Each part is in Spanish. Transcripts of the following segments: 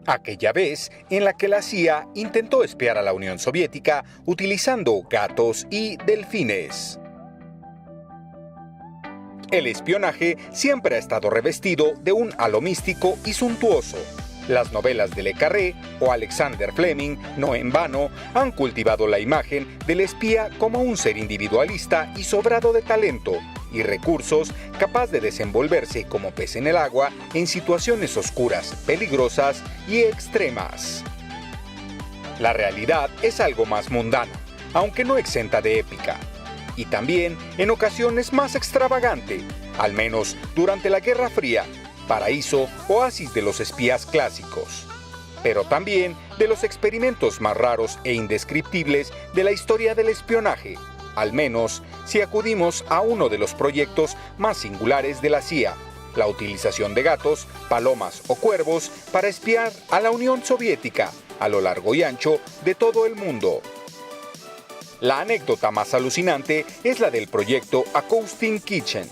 Aquella vez en la que la CIA intentó espiar a la Unión Soviética utilizando gatos y delfines. El espionaje siempre ha estado revestido de un halo místico y suntuoso. Las novelas de Le Carré o Alexander Fleming, no en vano, han cultivado la imagen del espía como un ser individualista y sobrado de talento y recursos, capaz de desenvolverse como pez en el agua en situaciones oscuras, peligrosas y extremas. La realidad es algo más mundana, aunque no exenta de épica, y también en ocasiones más extravagante, al menos durante la Guerra Fría, paraíso, oasis de los espías clásicos, pero también de los experimentos más raros e indescriptibles de la historia del espionaje, al menos si acudimos a uno de los proyectos más singulares de la CIA, la utilización de gatos, palomas o cuervos para espiar a la Unión Soviética a lo largo y ancho de todo el mundo. La anécdota más alucinante es la del proyecto Acoustic Kitchen,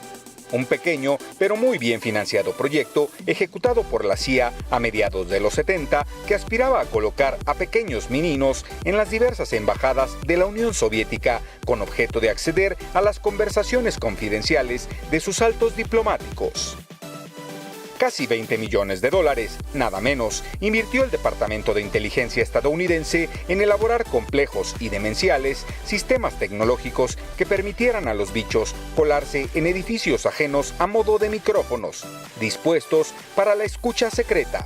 un pequeño pero muy bien financiado proyecto ejecutado por la CIA a mediados de los 70 que aspiraba a colocar a pequeños meninos en las diversas embajadas de la Unión Soviética con objeto de acceder a las conversaciones confidenciales de sus altos diplomáticos. Casi $20 millones, nada menos, invirtió el Departamento de Inteligencia estadounidense en elaborar complejos y demenciales sistemas tecnológicos que permitieran a los bichos colarse en edificios ajenos a modo de micrófonos, dispuestos para la escucha secreta.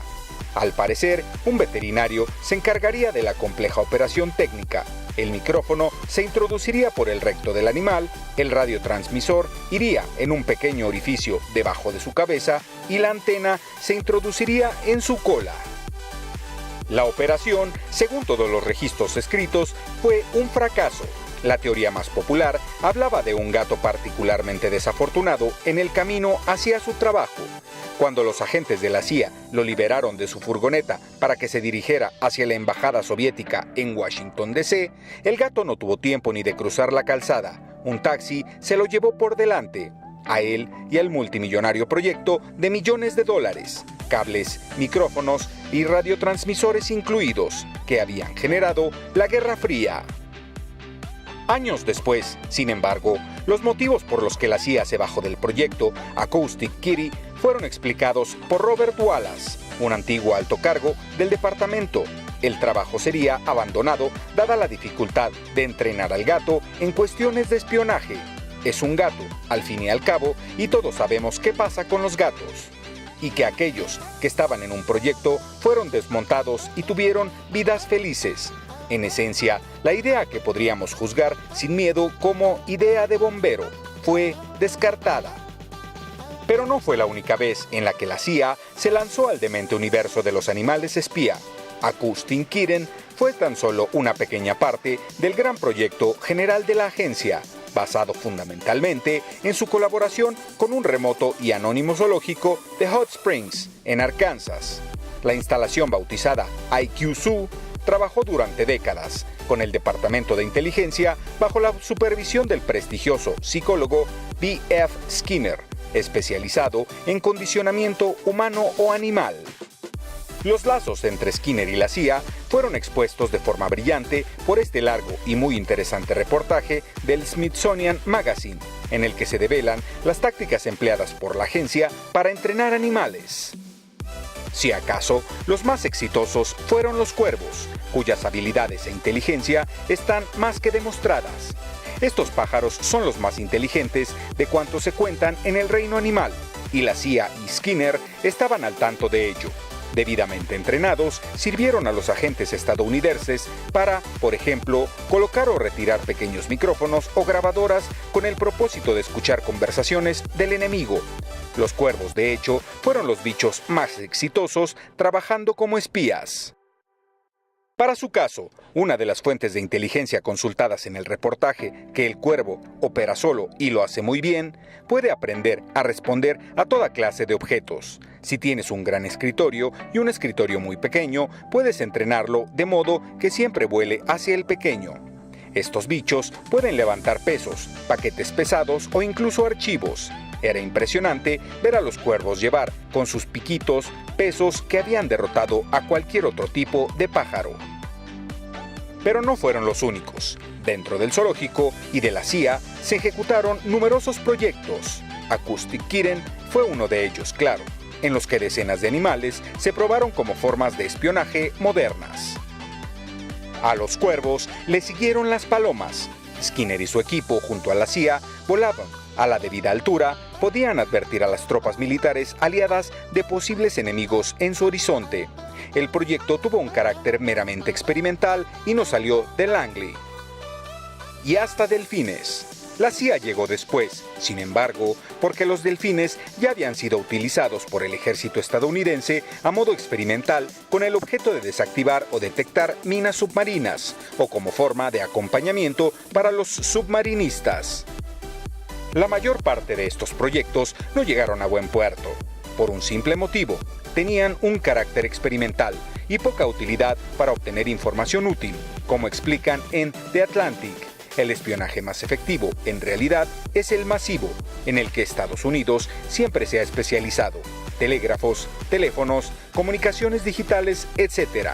Al parecer, un veterinario se encargaría de la compleja operación técnica. El micrófono se introduciría por el recto del animal, el radiotransmisor iría en un pequeño orificio debajo de su cabeza y la antena se introduciría en su cola. La operación, según todos los registros escritos, fue un fracaso. La teoría más popular hablaba de un gato particularmente desafortunado en el camino hacia su trabajo. Cuando los agentes de la CIA lo liberaron de su furgoneta para que se dirigiera hacia la embajada soviética en Washington, D.C., el gato no tuvo tiempo ni de cruzar la calzada. Un taxi se lo llevó por delante, a él y al multimillonario proyecto de millones de dólares, cables, micrófonos y radiotransmisores incluidos, que habían generado la Guerra Fría. Años después, sin embargo, los motivos por los que la CIA se bajó del proyecto Acoustic Kitty fueron explicados por Robert Wallace, un antiguo alto cargo del departamento. El trabajo sería abandonado dada la dificultad de entrenar al gato en cuestiones de espionaje. Es un gato, al fin y al cabo, y todos sabemos qué pasa con los gatos. Y que aquellos que estaban en un proyecto fueron desmontados y tuvieron vidas felices. En esencia, la idea que podríamos juzgar sin miedo como idea de bombero fue descartada. Pero no fue la única vez en la que la CIA se lanzó al demente universo de los animales espía. Acoustic Kitchen fue tan solo una pequeña parte del gran proyecto general de la agencia, basado fundamentalmente en su colaboración con un remoto y anónimo zoológico de Hot Springs, en Arkansas. La instalación bautizada IQ Zoo trabajó durante décadas con el Departamento de Inteligencia bajo la supervisión del prestigioso psicólogo B.F. Skinner, especializado en condicionamiento humano o animal. Los lazos entre Skinner y la CIA fueron expuestos de forma brillante por este largo y muy interesante reportaje del Smithsonian Magazine, en el que se develan las tácticas empleadas por la agencia para entrenar animales. Si acaso, los más exitosos fueron los cuervos, cuyas habilidades e inteligencia están más que demostradas. Estos pájaros son los más inteligentes de cuantos se cuentan en el reino animal, y la CIA y Skinner estaban al tanto de ello. Debidamente entrenados, sirvieron a los agentes estadounidenses para, por ejemplo, colocar o retirar pequeños micrófonos o grabadoras con el propósito de escuchar conversaciones del enemigo. Los cuervos, de hecho, fueron los bichos más exitosos trabajando como espías. Para su caso, una de las fuentes de inteligencia consultadas en el reportaje, que el cuervo opera solo y lo hace muy bien, puede aprender a responder a toda clase de objetos. Si tienes un gran escritorio y un escritorio muy pequeño, puedes entrenarlo de modo que siempre vuele hacia el pequeño. Estos bichos pueden levantar pesos, paquetes pesados o incluso archivos. Era impresionante ver a los cuervos llevar, con sus piquitos, pesos que habían derrotado a cualquier otro tipo de pájaro. Pero no fueron los únicos. Dentro del zoológico y de la CIA se ejecutaron numerosos proyectos. Acoustic Kitten fue uno de ellos, claro, en los que decenas de animales se probaron como formas de espionaje modernas. A los cuervos le siguieron las palomas. Skinner y su equipo, junto a la CIA, volaban a la debida altura, podían advertir a las tropas militares aliadas de posibles enemigos en su horizonte. El proyecto tuvo un carácter meramente experimental y no salió de Langley. Y hasta delfines. La CIA llegó después, sin embargo, porque los delfines ya habían sido utilizados por el ejército estadounidense a modo experimental con el objeto de desactivar o detectar minas submarinas, o como forma de acompañamiento para los submarinistas. La mayor parte de estos proyectos no llegaron a buen puerto, por un simple motivo: tenían un carácter experimental y poca utilidad para obtener información útil, como explican en The Atlantic. El espionaje más efectivo, en realidad, es el masivo, en el que Estados Unidos siempre se ha especializado: telégrafos, teléfonos, comunicaciones digitales, etc.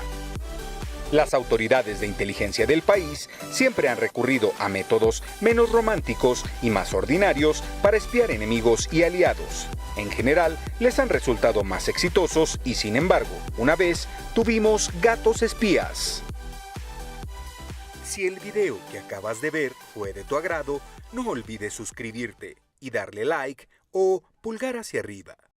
Las autoridades de inteligencia del país siempre han recurrido a métodos menos románticos y más ordinarios para espiar enemigos y aliados. En general, les han resultado más exitosos y, sin embargo, una vez tuvimos gatos espías. Si el video que acabas de ver fue de tu agrado, no olvides suscribirte y darle like o pulgar hacia arriba.